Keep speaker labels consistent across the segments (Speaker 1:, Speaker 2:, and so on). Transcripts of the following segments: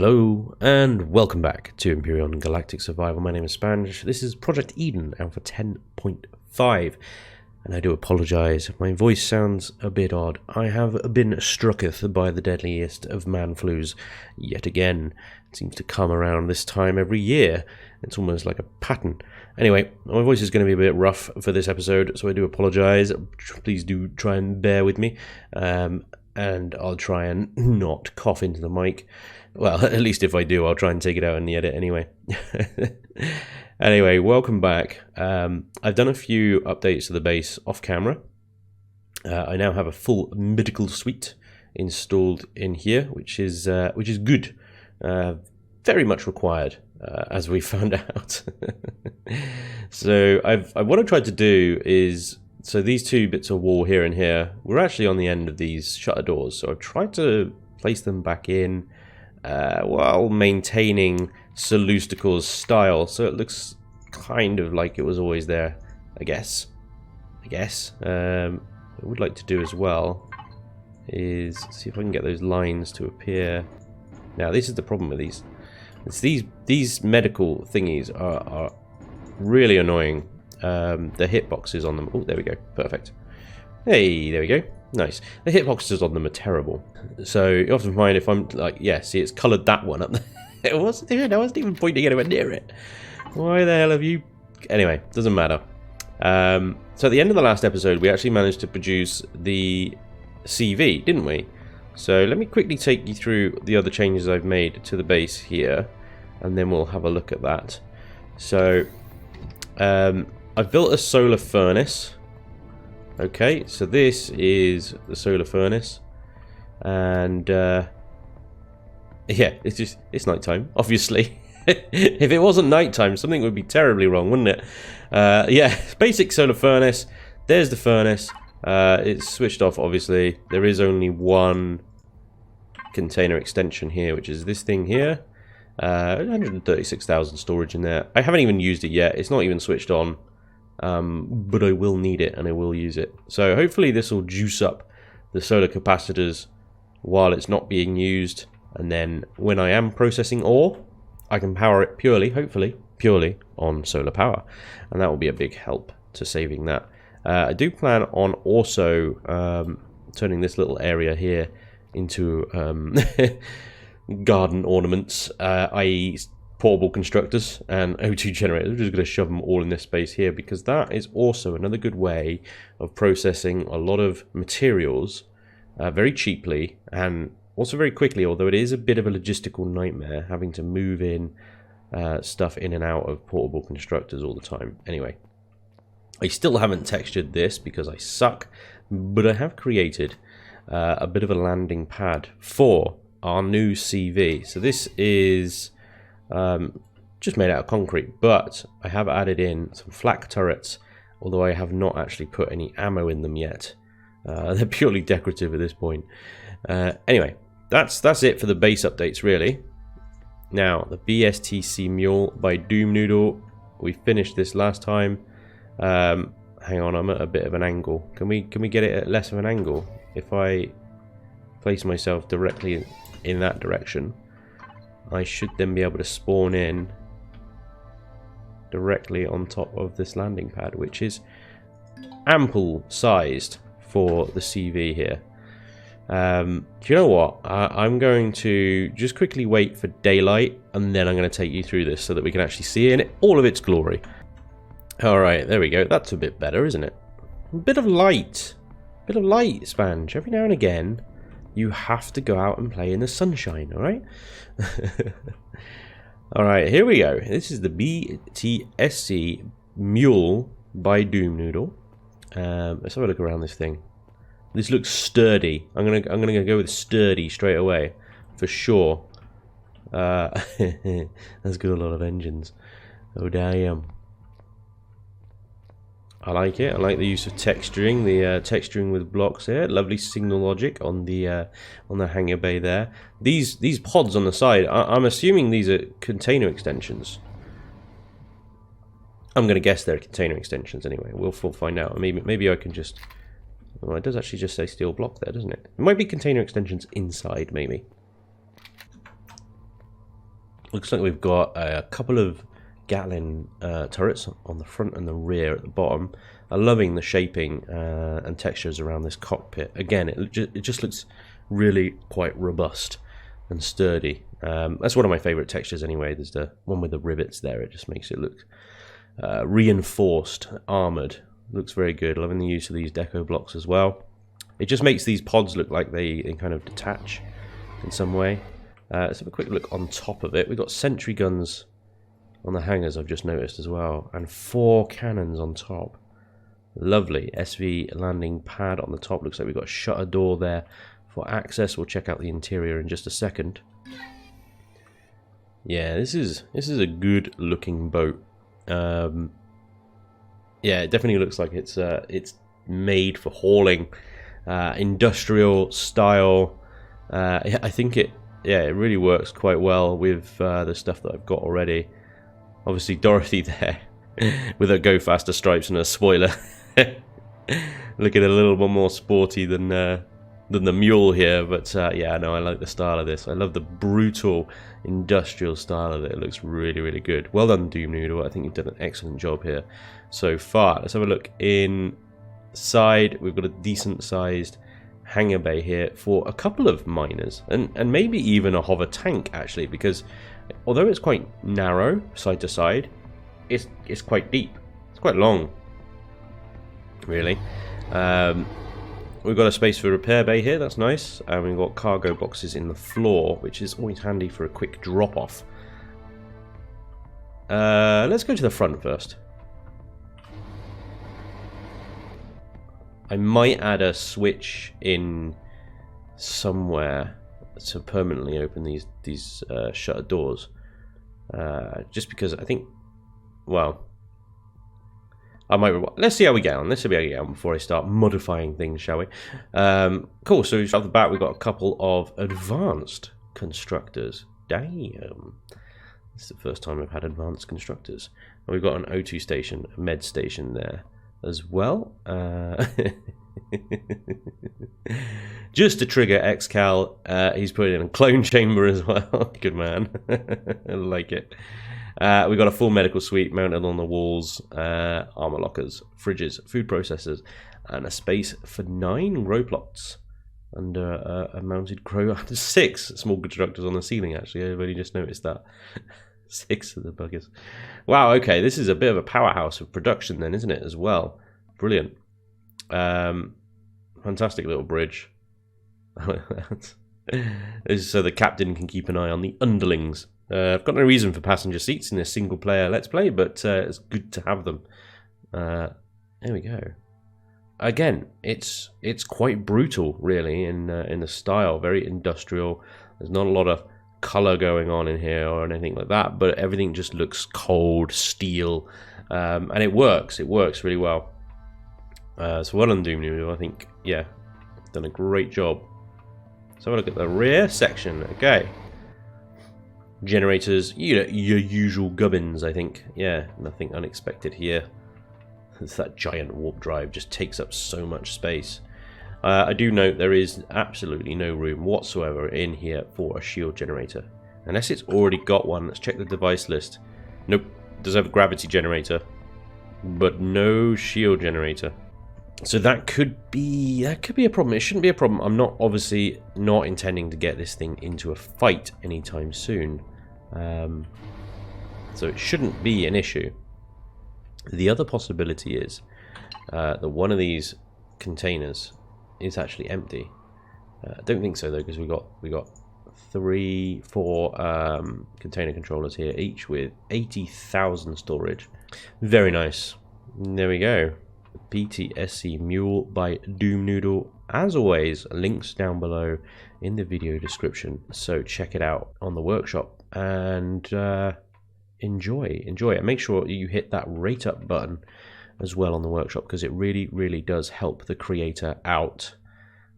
Speaker 1: Hello and welcome back to Empyrion Galactic Survival. My name is Spanj. This is Project Eden Alpha 10.5 and I do apologise if my voice sounds a bit odd. I have been strucketh by the deadliest of man flus yet again. It seems to come around this time every year. It's almost like a pattern. Anyway, my voice is going to be a bit rough for this episode, so I do apologise. Please do try and bear with me. And I'll try and not cough into the mic. Well, at least if I do, I'll try and take it out in the edit anyway. Anyway, welcome back. I've done a few updates to the base off camera. I now have a full medical suite installed in here, which is good. Very much required, as we found out. So what I've tried to do is, so these two bits of wall here and here, we're actually on the end of these shutter doors. So I've tried to place them back in while maintaining Celestical's style, so it looks kind of like it was always there, I guess. What I would like to do as well is see if I can get those lines to appear. Now this is the problem with these. It's these medical thingies are really annoying. The hitboxes on them. Oh, there we go. Perfect. Hey, there we go. Nice. The hitboxes on them are terrible. So you often find if I'm like, yeah, see, it's coloured that one up there. I wasn't even pointing anywhere near it. Why the hell have you? Anyway, doesn't matter. So at the end of the last episode, we actually managed to produce the CV, didn't we? So let me quickly take you through the other changes I've made to the base here, and then we'll have a look at that. So I've built a solar furnace. Okay, so this is the solar furnace, and yeah, it's nighttime, obviously. If it wasn't nighttime, something would be terribly wrong, wouldn't it? Yeah, basic solar furnace. There's the furnace. It's switched off, obviously. There is only one container extension here, which is this thing here. 136,000 storage in there. I haven't even used it yet. It's not even switched on. But I will need it and I will use it. So hopefully this will juice up the solar capacitors while it's not being used, and then when I am processing ore, I can power it purely, hopefully, purely on solar power, and that will be a big help to saving that. I do plan on also turning this little area here into garden ornaments, i.e. portable constructors and O2 generators. We're just going to shove them all in this space here, because that is also another good way of processing a lot of materials very cheaply and also very quickly, although it is a bit of a logistical nightmare having to move in stuff in and out of portable constructors all the time. Anyway, I still haven't textured this because I suck, but I have created a bit of a landing pad for our new CV. So this is just made out of concrete, but I have added in some flak turrets, although I have not actually put any ammo in them yet. They're purely decorative at this point. Anyway, that's it for the base updates, really. Now, the BSTC Mule by Doom Noodle. We finished this last time. Hang on, I'm at a bit of an angle. Can we get it at less of an angle? If I place myself directly in that direction, I should then be able to spawn in directly on top of this landing pad, which is ample sized for the CV here. Do you know what? I'm going to just quickly wait for daylight, and then I'm going to take you through this so that we can actually see it in all of its glory. Alright, there we go. That's a bit better, isn't it? A bit of light. A bit of light, Spanj. Every now and again, you have to go out and play in the sunshine, alright? Alright, here we go. This is the BTSC Mule by Doom Noodle. Let's have a look around this thing. This looks sturdy. I'm gonna go with sturdy straight away, for sure. That's got a lot of engines. Oh damn. I like it. I like the use of texturing, the texturing with blocks here. Lovely signal logic on the hangar bay there. These pods on the side, I'm assuming these are container extensions. I'm going to guess they're container extensions anyway. We'll find out. Maybe I can just... Well, it does actually just say steel block there, doesn't it? It might be container extensions inside, maybe. Looks like we've got a couple of Gatling turrets on the front and the rear at the bottom. I'm loving the shaping and textures around this cockpit. Again, it just looks really quite robust and sturdy. That's one of my favorite textures anyway. There's the one with the rivets there. It just makes it look reinforced, armored. Looks very good. Loving the use of these deco blocks as well. It just makes these pods look like they kind of detach in some way. Let's have a quick look on top of it. We've got sentry guns on the hangars, I've just noticed as well, and 4 cannons on top. Lovely. SV landing pad on the top. Looks like we've got a shutter door there for access. We'll check out the interior in just a second. Yeah, this is a good looking boat. Yeah, it definitely looks like it's made for hauling, industrial style. I think it really works quite well with the stuff that I've got already. Obviously, Dorothy there with her go faster stripes and her spoiler, looking a little bit more sporty than the mule here. But yeah, no, I like the style of this. I love the brutal industrial style of it. It looks really, really good. Well done, Doom Noodle. I think you've done an excellent job here so far. Let's have a look inside. We've got a decent sized hangar bay here for a couple of miners and maybe even a hover tank, actually, because although it's quite narrow side to side, it's quite deep. It's quite long, really. We've got a space for repair bay here. That's nice. And we've got cargo boxes in the floor, which is always handy for a quick drop off. Let's go to the front first. I might add a switch in somewhere to permanently open these shutter doors, just because I think, well, I might. Let's see how we get on. Let's see how we get on before I start modifying things, shall we? Cool. So off the bat, we've got a couple of advanced constructors. Damn, this is the first time I've had advanced constructors. And we've got an O2 station, a med station there as well. Just to trigger XCal, he's put in a clone chamber as well. Good man. I like it. We've got a full medical suite mounted on the walls, armor lockers, fridges, food processors, and a space for 9 grow plots under a mounted grow. 6 small constructors on the ceiling, actually. I've only just noticed that. 6 of the buggers. Wow, okay, this is a bit of a powerhouse of production then, isn't it, as well? Brilliant. Fantastic little bridge. This is so the captain can keep an eye on the underlings. I've got no reason for passenger seats in this single player Let's Play, but it's good to have them. There we go. Again, it's quite brutal, really, in the style. Very industrial. There's not a lot of color going on in here or anything like that, but everything just looks cold steel, and it works really well. So well done, Doom Noodle. I think, yeah, done a great job. So have a look at the rear section. Okay, generators, your usual gubbins, I think. Yeah, nothing unexpected here. It's that giant warp drive, just takes up so much space. I do note there is absolutely no room whatsoever in here for a shield generator. Unless it's already got one. Let's check the device list. Nope, it does have a gravity generator, but no shield generator. So that could be a problem. It shouldn't be a problem. I'm obviously not intending to get this thing into a fight anytime soon. So it shouldn't be an issue. The other possibility is that one of these containers is actually empty. I don't think so though, because we got 4 container controllers here, each with 80,000 storage. Very nice. There we go. PTSC Mule by Doom Noodle. As always, links down below in the video description. So check it out on the workshop and enjoy it. Make sure you hit that rate up button as well on the workshop, because it really does help the creator out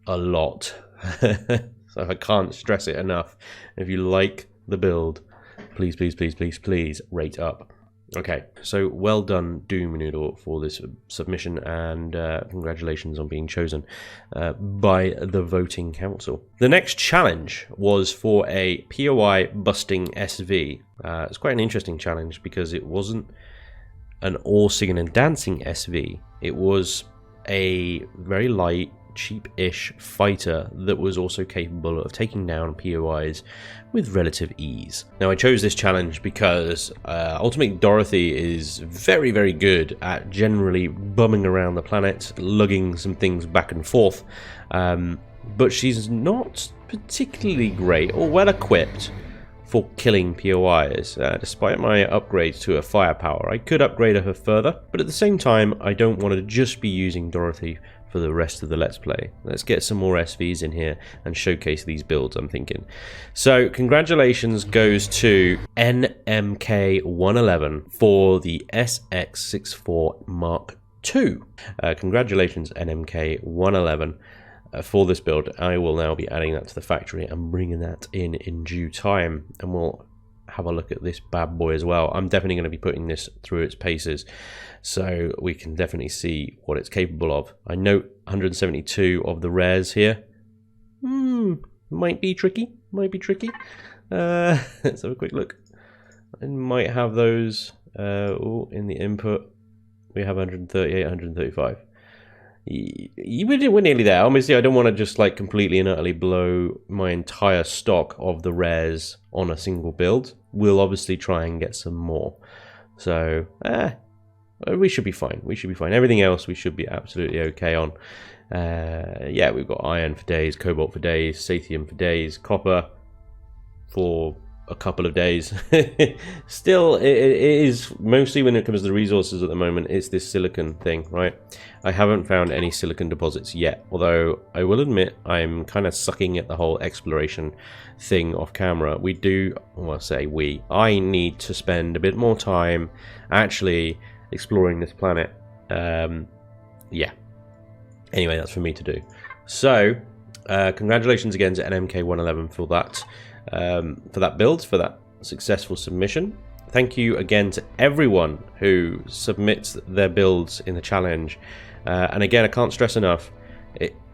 Speaker 1: a lot. So I can't stress it enough. If you like the build, please rate up. Okay, so well done, Doom Noodle, for this submission, and congratulations on being chosen by the voting council. The next challenge was for a POI busting SV. It's quite an interesting challenge because it wasn't an all singing and dancing SV. It was a very light, cheap-ish fighter that was also capable of taking down POIs with relative ease. Now, I chose this challenge because ultimately Dorothy is very, very good at generally bumming around the planet, lugging some things back and forth, but she's not particularly great or well equipped for killing POIs. Despite my upgrades to her firepower, I could upgrade her further, but at the same time, I don't want to just be using Dorothy for the rest of the Let's Play. Let's get some more SVs in here and showcase these builds, I'm thinking. So, congratulations goes to NMK111 for the SX64 Mark II. Congratulations, NMK111. For this build. I will now be adding that to the factory and bringing that in due time, and we'll have a look at this bad boy as well. I'm definitely going to be putting this through its paces so we can definitely see what it's capable of. I note 172 of the rares here. Might be tricky. Let's have a quick look. I might have those in the input. We have 138, 135. We're nearly there. Obviously, I don't want to just like completely and utterly blow my entire stock of the rares on a single build. We'll obviously try and get some more. So, we should be fine. Everything else we should be absolutely okay on. Yeah, we've got iron for days, cobalt for days, sathium for days, copper for a couple of days. Still, it is mostly when it comes to the resources at the moment, it's this silicon thing, right? I haven't found any silicon deposits yet, although I will admit I'm kind of sucking at the whole exploration thing off camera. I need to spend a bit more time actually exploring this planet. Yeah. Anyway, that's for me to do. So, congratulations again to NMK111 for that. For that build, for that successful submission. Thank you again to everyone who submits their builds in the challenge. And again, I can't stress enough,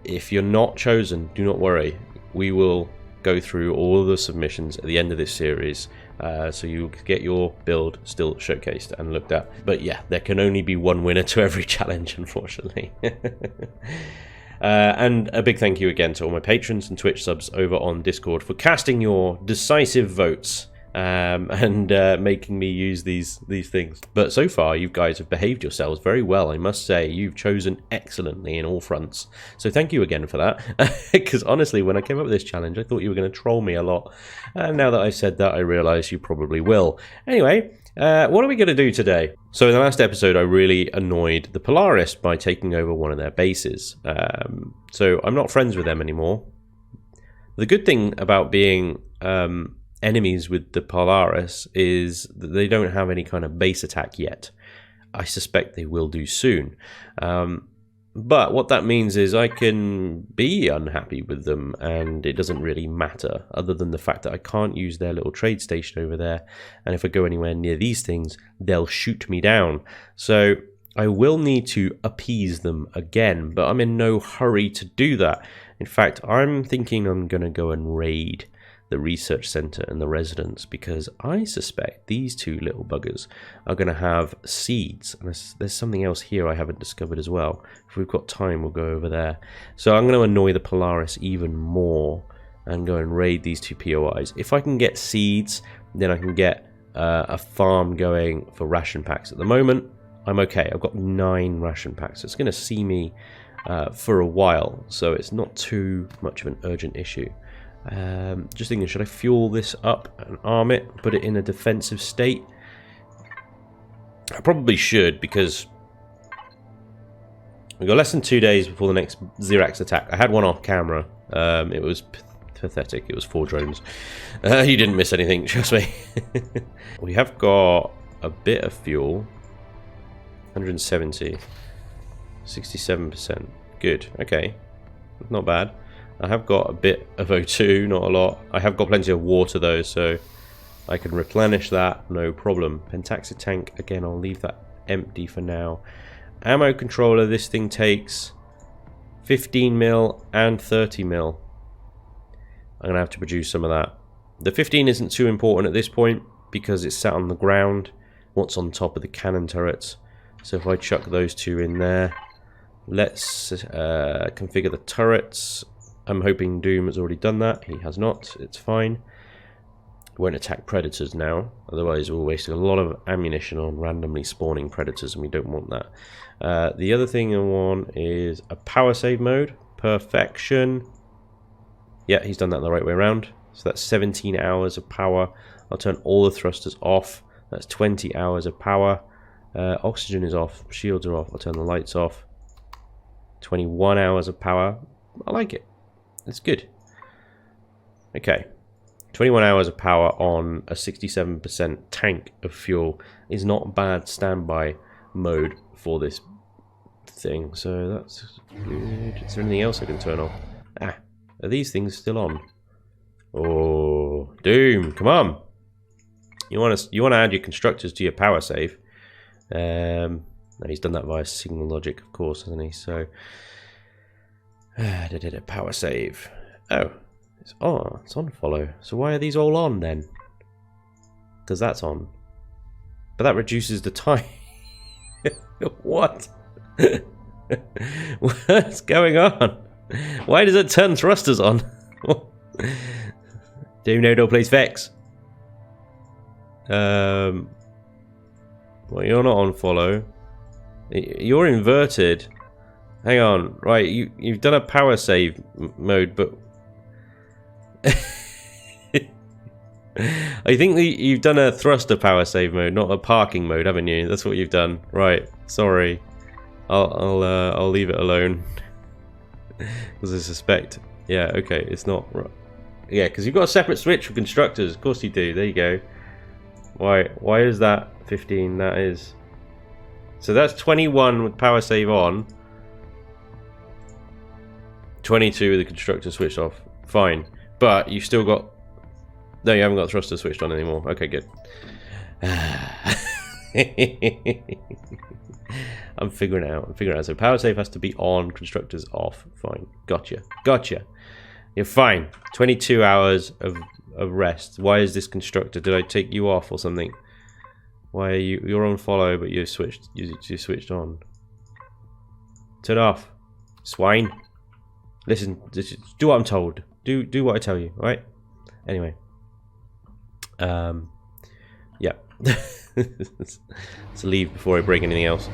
Speaker 1: if you're not chosen, do not worry. We will go through all of the submissions at the end of this series, so you'll get your build still showcased and looked at. But yeah, there can only be one winner to every challenge, unfortunately. And a big thank you again to all my patrons and Twitch subs over on Discord for casting your decisive votes and making me use these things. But so far, you guys have behaved yourselves very well, I must say. You've chosen excellently in all fronts. So thank you again for that. Because honestly, when I came up with this challenge, I thought you were going to troll me a lot. And now that I said that, I realise you probably will. Anyway, what are we going to do today? So in the last episode, I really annoyed the Polaris by taking over one of their bases. So I'm not friends with them anymore. The good thing about being enemies with the Polaris is that they don't have any kind of base attack yet. I suspect they will do soon. But what that means is I can be unhappy with them, and it doesn't really matter, other than the fact that I can't use their little trade station over there, and if I go anywhere near these things, they'll shoot me down. So I will need to appease them again, but I'm in no hurry to do that. In fact, I'm thinking I'm going to go and raid the research center and the residence, because I suspect these two little buggers are going to have seeds. And there's something else here I haven't discovered as well. If we've got time, we'll go over there. So I'm going to annoy the Polaris even more and go and raid these two POIs. If I can get seeds, then I can get a farm going for ration packs. At the moment, I'm okay. I've got 9 ration packs. It's going to see me for a while, so it's not too much of an urgent issue. Just thinking, should I fuel this up and arm it, put it in a defensive state? I probably should, because we've got less than 2 days before the next Xerax attack. I had one off camera. It was pathetic. It was 4 drones. You didn't miss anything, trust me. We have got a bit of fuel. 170. 67%. Good. Okay. Not bad. I have got a bit of O2, not a lot. I have got plenty of water though, so I can replenish that, no problem. Pentaxid tank, again, I'll leave that empty for now. Ammo controller, this thing takes 15 mil and 30 mil. I'm going to have to produce some of that. The 15 isn't too important at this point because it's sat on the ground. What's on top of the cannon turrets. So if I chuck those two in there, let's configure the turrets. I'm hoping Doom has already done that. He has not. It's fine. Won't attack predators now, otherwise we'll waste a lot of ammunition on randomly spawning predators, and we don't want that. The other thing I want is a power save mode. Perfection. Yeah, he's done that the right way around. So that's 17 hours of power. I'll turn all the thrusters off. That's 20 hours of power. Oxygen is off. Shields are off. I'll turn the lights off. 21 hours of power. I like it. It's good. Okay. 21 hours of power on a 67% tank of fuel is not bad standby mode for this thing. So that's good. Is there anything else I can turn off? Ah, are these things still on? Oh, Doom, come on! You want to add your constructors to your power save? No, he's done that via signal logic, of course, hasn't he? So, power save. Oh. It's on follow. So why are these all on then? Because that's on. But that reduces the time. What? What's going on? Why does it turn thrusters on? Doom no plays Vex. Well, you're not on follow. You're inverted. Hang on. Right, you've done a power save mode, but I think that you've done a thruster power save mode, not a parking mode, haven't you? That's what you've done. Right. Sorry. I'll leave it alone because I suspect. Yeah. Okay. It's not. Yeah, because you've got a separate switch for constructors. Of course you do. There you go. Why is that 15? That is. So that's 21 with power save on. 22 with the constructor switched off. Fine. But you've still got... No, you haven't got thruster switched on anymore. Okay, good. I'm figuring it out. So power save has to be on, constructors off. Fine. Gotcha. You're fine. 22 hours of rest. Why is this constructor? Did I take you off or something? Why are you... You're on follow, but you switched on. Turn off. Swine. Listen, do what I'm told. Do what I tell you, right? Anyway. Yeah. Let's leave before I break anything else.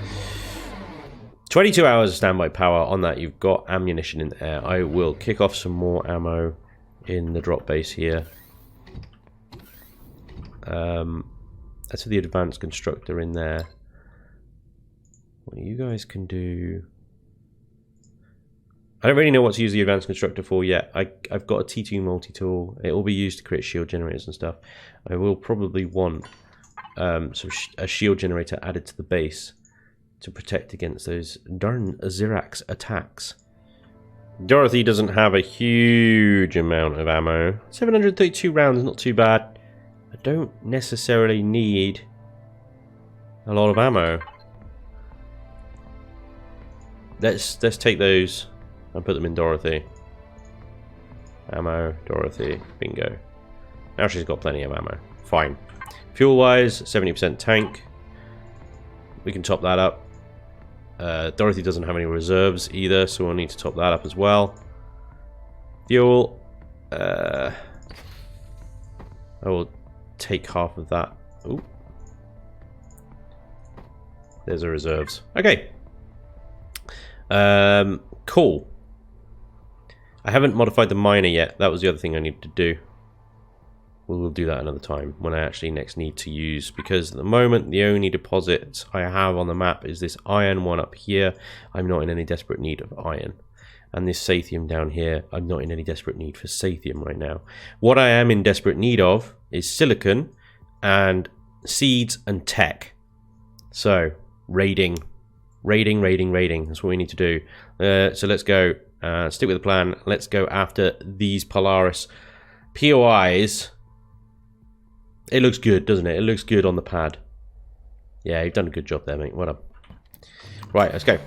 Speaker 1: 22 hours of standby power. On that, you've got ammunition in there. I will kick off some more ammo in the drop base here. That's for the advanced constructor in there. What you guys can do... I don't really know what to use the advanced constructor for yet. I've got a T2 multi-tool. It will be used to create shield generators and stuff. I will probably want a shield generator added to the base to protect against those darn Zirax attacks. Dorothy doesn't have a huge amount of ammo. 732 rounds, not too bad. I don't necessarily need a lot of ammo. Let's take those and put them in Dorothy. Ammo, Dorothy, bingo. Now she's got plenty of ammo. Fine. Fuel-wise, 70% tank. We can top that up. Dorothy doesn't have any reserves either, so we'll need to top that up as well. Fuel. I will take half of that. Ooh. There's the reserves. Okay. Cool. I haven't modified the miner yet. That was the other thing I needed to do. We'll do that another time when I actually next need to use, because at the moment the only deposits I have on the map is this iron one up here. I'm not in any desperate need of iron. And this sathium down here, I'm not in any desperate need for sathium right now. What I am in desperate need of is silicon and seeds and tech. So, raiding. That's what we need to do. So let's go. Stick with the plan. Let's go after these Polaris POIs. It looks good, doesn't it? It looks good on the pad. Yeah, you've done a good job there, mate. Well done. Right, let's go.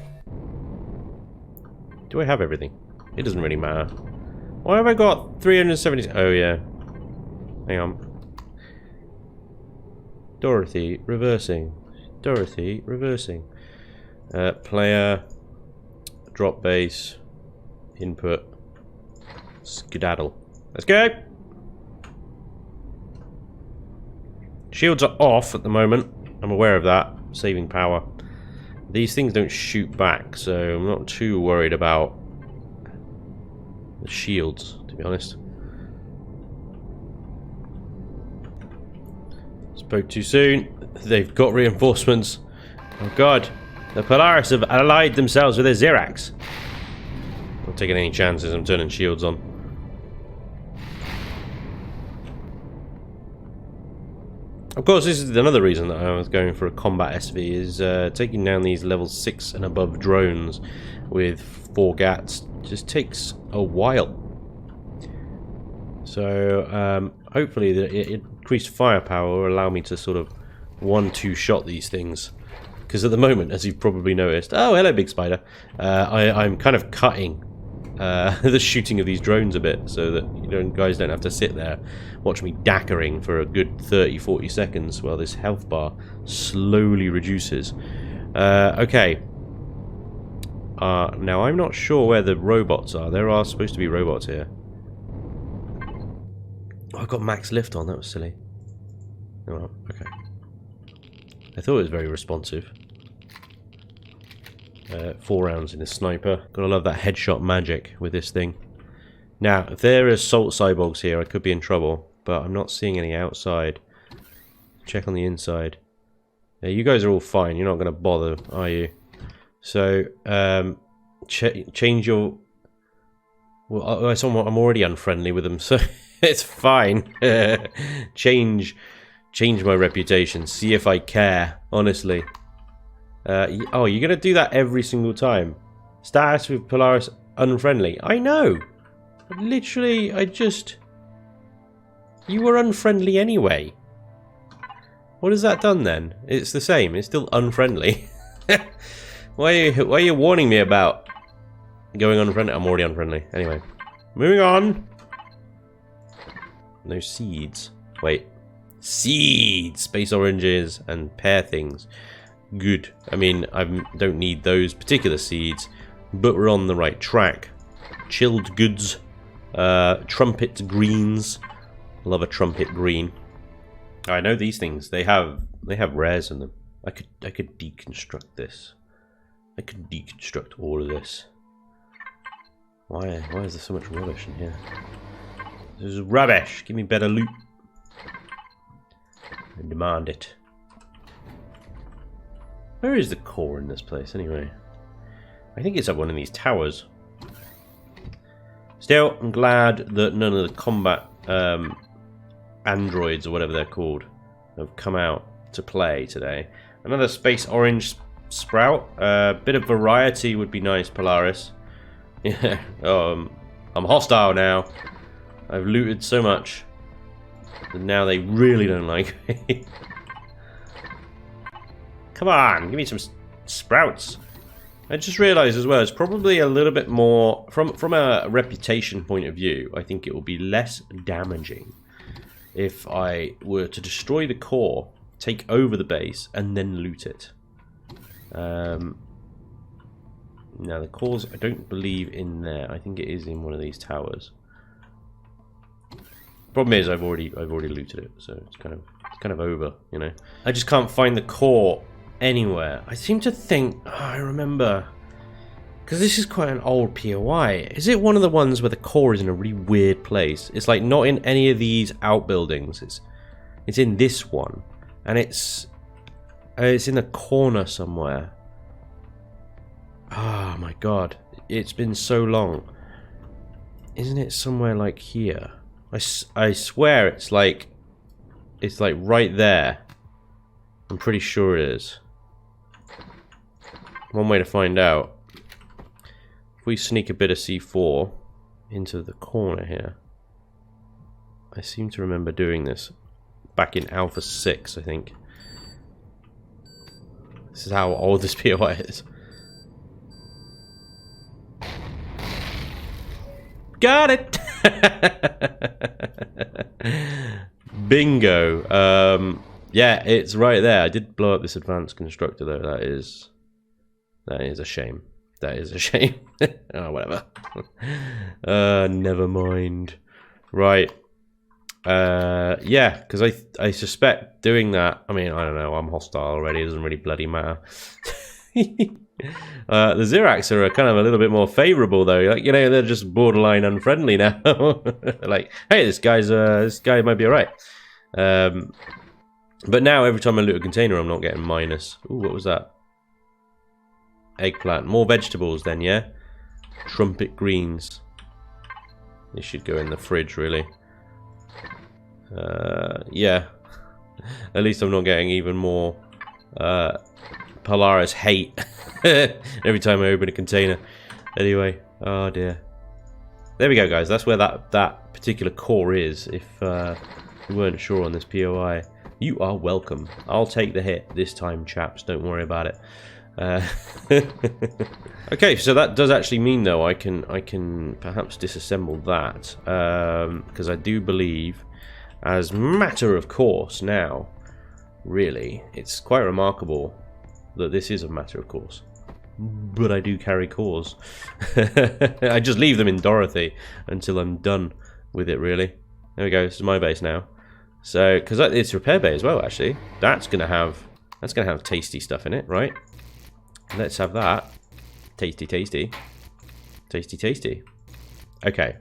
Speaker 1: Do I have everything? It doesn't really matter. Why have I got 370? Oh, yeah. Hang on. Dorothy, reversing. Dorothy, reversing. Player. Drop base. Input. Skedaddle. Let's go! Shields are off at the moment. I'm aware of that. Saving power. These things don't shoot back, so I'm not too worried about the shields, to be honest. Spoke too soon. They've got reinforcements. Oh god. The Polaris have allied themselves with their Xerax. Not taking any chances. I'm turning shields on. Of course, this is another reason that I was going for a combat SV, is taking down these level 6 and above drones with 4 GATs just takes a while. So hopefully the increased firepower will allow me to sort of 1-2 shot these things. Because at the moment, as you've probably noticed, oh hello big spider, I'm kind of cutting the shooting of these drones a bit, so that you guys don't have to sit there, watch me dackering for a good 30-40 seconds while this health bar slowly reduces. Okay. Now I'm not sure where the robots are. There are supposed to be robots here. Oh, I got max lift on. That was silly. Oh, well, okay. I thought it was very responsive. 4 rounds in a sniper. Gotta love that headshot magic with this thing. Now, if there are assault cyborgs here, I could be in trouble, but I'm not seeing any outside. Check on the inside. Yeah, you guys are all fine. You're not gonna bother, are you? So, change your... Well, I'm already unfriendly with them, so it's fine. Change my reputation. See if I care, honestly. Oh, you're gonna do that every single time. Status with Polaris unfriendly. I know. Literally, you were unfriendly anyway. What has that done then? It's the same. It's still unfriendly. Why are you warning me about going unfriendly? I'm already unfriendly. Anyway, moving on. No seeds. Wait. Seeds! Space oranges and pear things. Good. I mean, I don't need those particular seeds, but we're on the right track. Chilled goods. Trumpet greens. Love a trumpet green. I know these things. They have rares in them. I could deconstruct this. I could deconstruct all of this. Why is there so much rubbish in here? This is rubbish. Give me better loot. I demand it. Where is the core in this place anyway? I think it's up one of these towers. Still, I'm glad that none of the combat androids or whatever they're called have come out to play today. Another space orange sprout. A bit of variety would be nice, Polaris. Yeah. I'm hostile now. I've looted so much. And now they really don't like me. Come on, give me some sprouts. I just realised as well, it's probably a little bit more... From a reputation point of view, I think it will be less damaging if I were to destroy the core, take over the base, and then loot it. Now, the cores, I don't believe in there. I think it is in one of these towers. Problem is, I've already looted it, so it's kind of over, you know. I just can't find the core anywhere. I seem to think, oh, I remember, because this is quite an old POI. Is it one of the ones where the core is in a really weird place? It's like not in any of these outbuildings. It's in this one, and it's in a corner somewhere. Oh my god, it's been so long. Isn't it somewhere like here? I swear it's like right there. I'm pretty sure it is. One way to find out. If we sneak a bit of C4 into the corner here. I seem to remember doing this back in Alpha 6, I think. This is how old this POI is. Got it! Bingo. Yeah, it's right there. I did blow up this advanced constructor though. That is a shame. That is a shame. Oh, whatever. Never mind. Right. Yeah, because I suspect doing that, I mean, I don't know, I'm hostile already, it doesn't really bloody matter. The Xerax are kind of a little bit more favorable though, like, you know, they're just borderline unfriendly now. Like, hey, this guy might be alright. But now every time I loot a container I'm not getting minus. Ooh, what was that? Eggplant. More vegetables then, yeah? Trumpet greens. This should go in the fridge, really. Yeah. At least I'm not getting even more Polaris hate every time I open a container. Anyway, oh dear. There we go, guys. That's where that particular core is. If you weren't sure on this POI, you are welcome. I'll take the hit this time, chaps. Don't worry about it. Okay, so that does actually mean though I can perhaps disassemble that because I do believe, as matter of course now, really, it's quite remarkable that this is a matter of course. But I do carry cores. I just leave them in Dorothy until I'm done with it, really. There we go, this is my base now. So, because it's repair bay as well, actually. That's gonna have tasty stuff in it, right? Let's have that. Tasty, tasty. Tasty, tasty. Okay.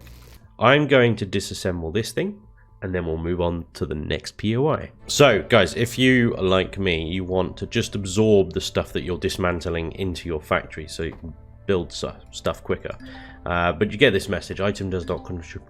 Speaker 1: I'm going to disassemble this thing, and then we'll move on to the next POI. So, guys, if you, like me, you want to just absorb the stuff that you're dismantling into your factory so you can build stuff quicker. But you get this message, item does not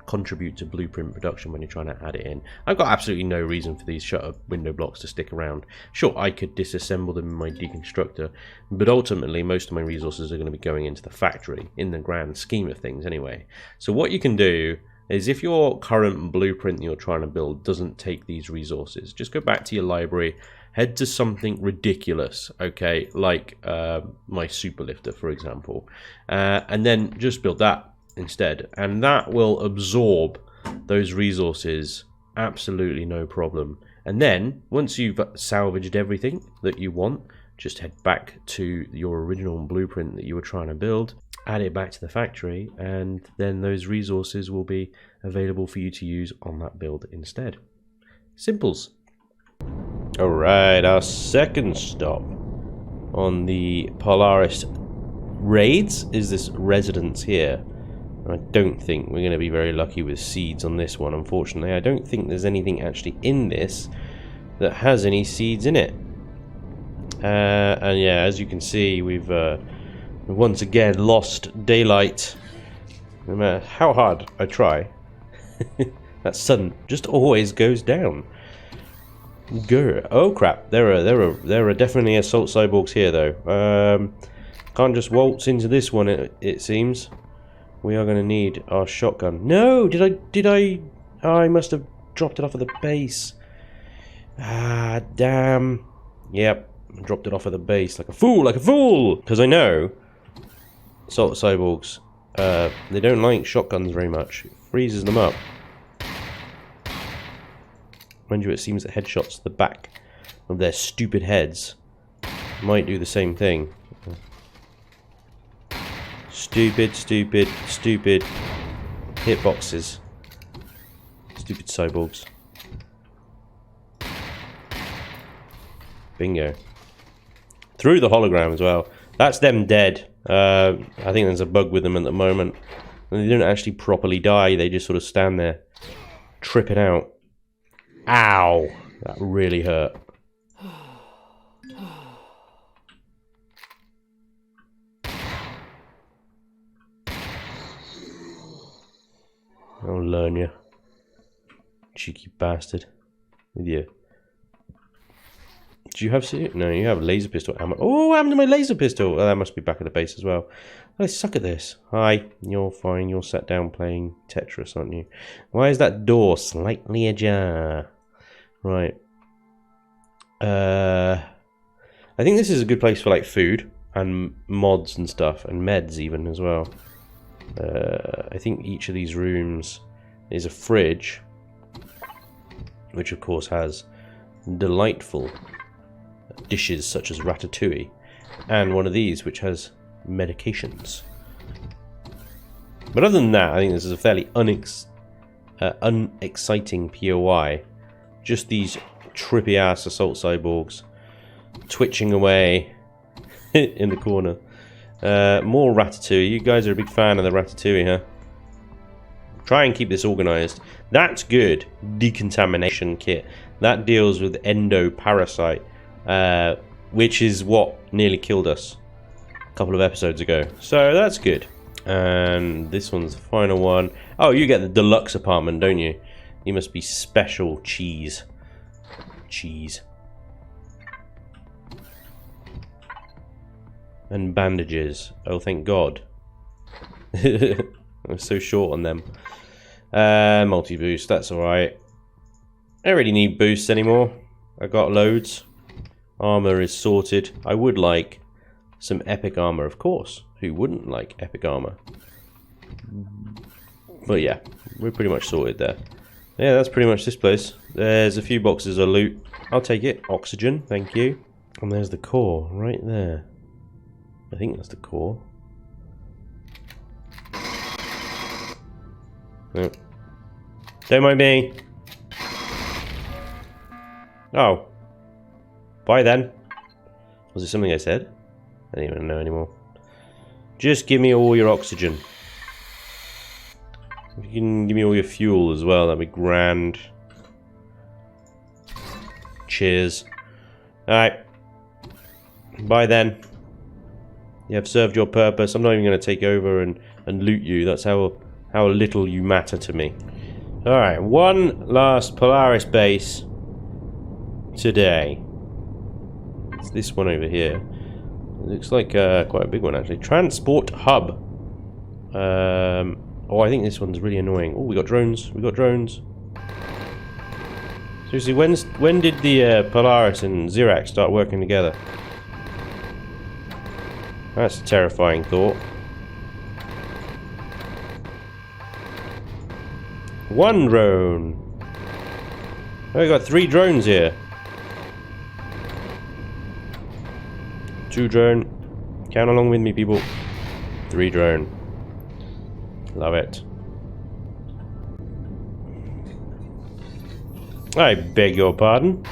Speaker 1: contribute to blueprint production when you're trying to add it in. I've got absolutely no reason for these shutter window blocks to stick around. Sure, I could disassemble them in my deconstructor, but ultimately most of my resources are going to be going into the factory, in the grand scheme of things anyway. So what you can do is, if your current blueprint you're trying to build doesn't take these resources, just go back to your library, head to something ridiculous, okay, like my superlifter, for example, and then just build that instead, and that will absorb those resources absolutely no problem. And then once you've salvaged everything that you want, just head back to your original blueprint that you were trying to build, add it back to the factory, and then those resources will be available for you to use on that build instead. Simples. Alright, our second stop on the Polaris raids is this residence here. I don't think we're going to be very lucky with seeds on this one, unfortunately. I don't think there's anything actually in this that has any seeds in it. And yeah, as you can see, we've once again lost daylight. No matter how hard I try, that sun just always goes down. Grr. Oh crap! There are definitely assault cyborgs here though. Can't just waltz into this one. It seems we are going to need our shotgun. No, did I? Oh, I must have dropped it off of the base. Ah, damn. Yep, I dropped it off of the base like a fool, Because I know assault cyborgs. They don't like shotguns very much. It freezes them up. Mind you, it seems that headshots to the back of their stupid heads might do the same thing. Stupid, stupid, stupid hitboxes. Stupid cyborgs. Bingo. Through the hologram as well. That's them dead. I think there's a bug with them at the moment. They don't actually properly die, they just sort of stand there tripping out. Ow! That really hurt. I'll learn you. Cheeky bastard. With you. Do you have... No, you have laser pistol ammo. Oh, what happened to my laser pistol? Oh, that must be back at the base as well. I suck at this. Hi, you're fine. You're sat down playing Tetris, aren't you? Why is that door slightly ajar? Right. I think this is a good place for like food and mods and stuff, and meds even as well. I think each of these rooms is a fridge, which of course has delightful dishes such as ratatouille, and one of these which has medications. But other than that, I think this is a fairly unexciting POI. Just these trippy ass assault cyborgs twitching away in the corner. More ratatouille. You guys are a big fan of the ratatouille, huh? Try and keep this organized. That's good. Decontamination kit. That deals with endoparasite, which is what nearly killed us a couple of episodes ago. So that's good. And this one's the final one. Oh, you get the deluxe apartment, don't you? You must be special cheese. Cheese. And bandages. Oh, thank God. I'm so short on them. Multi-boost, that's alright. I don't really need boosts anymore. I got loads. Armor is sorted. I would like some epic armor, of course. Who wouldn't like epic armor? But yeah, we're pretty much sorted there. Yeah, that's pretty much this place. There's a few boxes of loot. I'll take it. Oxygen, thank you. And there's the core, right there. I think that's the core. No. Don't mind me. Oh. Bye then. Was it something I said? I don't even know anymore. Just give me all your oxygen. If you can give me all your fuel as well, that'd be grand. Cheers. Alright. Bye then. You have served your purpose. I'm not even going to take over and loot you. That's how little you matter to me. Alright, one last Polaris base today. It's this one over here. It looks like quite a big one actually. Transport hub. Oh, I think this one's really annoying. Oh, we got drones. We got drones. Seriously, when did the Polaris and Xerax start working together? That's a terrifying thought. One drone. Oh, we got 3 drones here. 2 drone. Count along with me, people. 3 drone. Love it. I beg your pardon.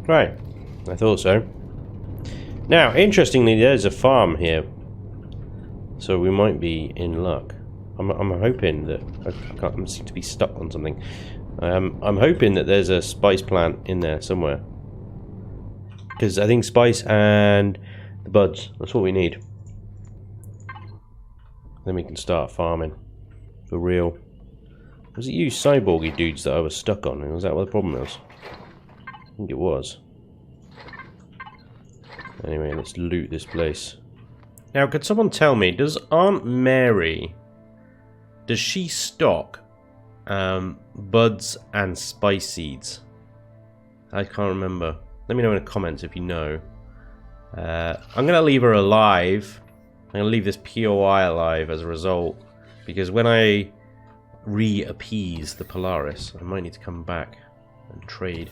Speaker 1: Right, I thought so. Now, interestingly, there's a farm here, so we might be in luck. I'm hoping that I seem to be stuck on something. I'm hoping that there's a spice plant in there somewhere, because I think spice and the buds—that's what we need. Then we can start farming for real. Was it you cyborgy dudes that I was stuck on? Was that what the problem was? I think it was. Anyway, let's loot this place. Now, could someone tell me, does Aunt Mary, does she stock buds and spice seeds? I can't remember. Let me know in the comments if you know. I'm going to leave her alive. I'm going to leave this POI alive as a result, because when I re-appease the Polaris, I might need to come back and trade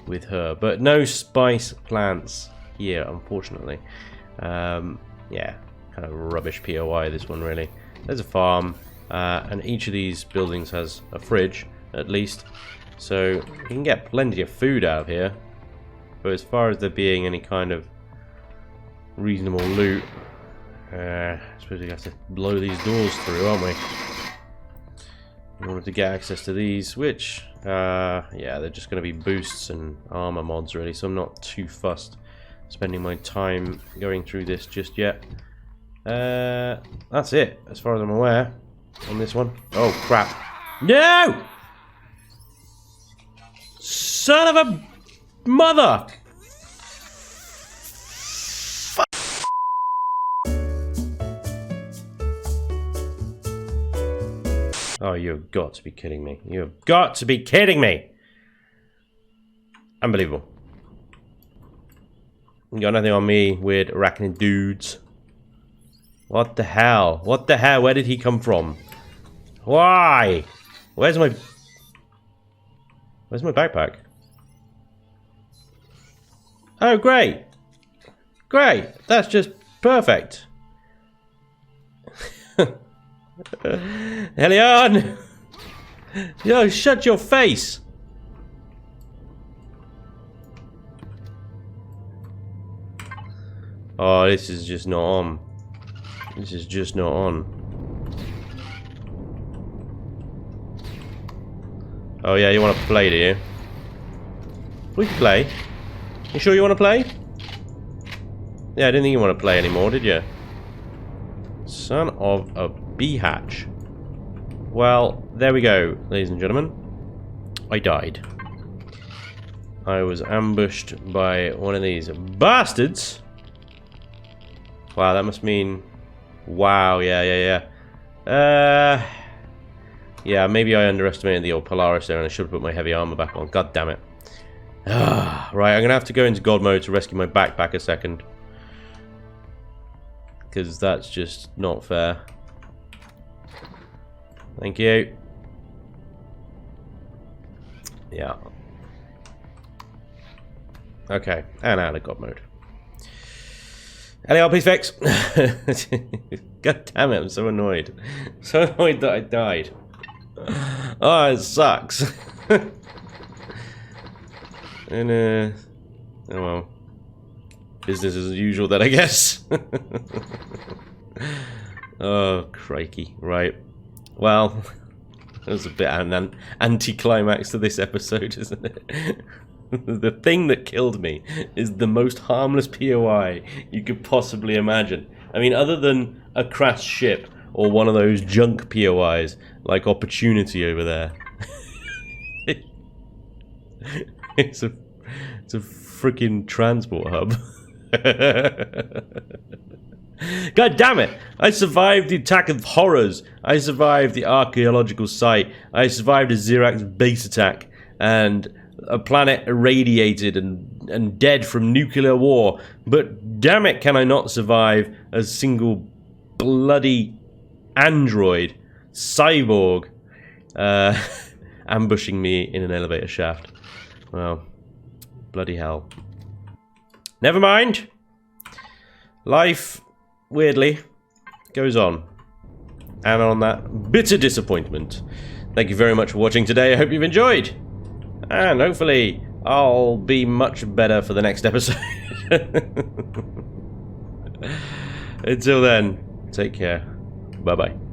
Speaker 1: with her. But no spice plants here, unfortunately. Yeah, kind of rubbish POI, this one, really. There's a farm, and each of these buildings has a fridge, at least. So you can get plenty of food out of here. But as far as there being any kind of reasonable loot, I suppose we have to blow these doors through, aren't we? In order to get access to these, which, yeah, they're just going to be boosts and armor mods, really, so I'm not too fussed spending my time going through this just yet. That's it, as far as I'm aware, on this one. Oh, crap. No! Son of a mother! Oh, you've got to be kidding me. You've got to be kidding me! Unbelievable. You got nothing on me, weird arachnid dudes. What the hell? What the hell? Where did he come from? Why? Where's my backpack? Oh, great. Great. That's just perfect. Helion! Yo, shut your face! Oh, this is just not on. This is just not on. Oh yeah, you want to play, do you? We can play. You sure you want to play? Yeah, I didn't think you want to play anymore, did you? Son of a bee-hatch. Well, there we go, ladies and gentlemen. I died. I was ambushed by one of these bastards. Wow, that must mean... Wow, yeah. Yeah, maybe I underestimated the old Polaris there and I should have put my heavy armor back on. God damn it. Right, I'm going to have to go into God mode to rescue my backpack a second. Because that's just not fair. Thank you. Yeah. Okay, and out of God mode. LER, please fix. God damn it, I'm so annoyed. So annoyed that I died. Oh, it sucks. And, oh well. Business as usual then, I guess. Oh, crikey. Right. Well, that was a bit an anticlimax to this episode, isn't it? The thing that killed me is the most harmless POI you could possibly imagine. I mean, other than a crashed ship or one of those junk POIs, like Opportunity over there. It's a freaking transport hub. God damn it! I survived the attack of horrors. I survived the archaeological site. I survived a Xerax base attack and a planet irradiated and dead from nuclear war. But damn it, can I not survive a single bloody android cyborg ambushing me in an elevator shaft? Well, bloody hell. Never mind. Life, weirdly, goes on. And on that bitter disappointment, thank you very much for watching today. I hope you've enjoyed. And hopefully, I'll be much better for the next episode. Until then, take care. Bye-bye.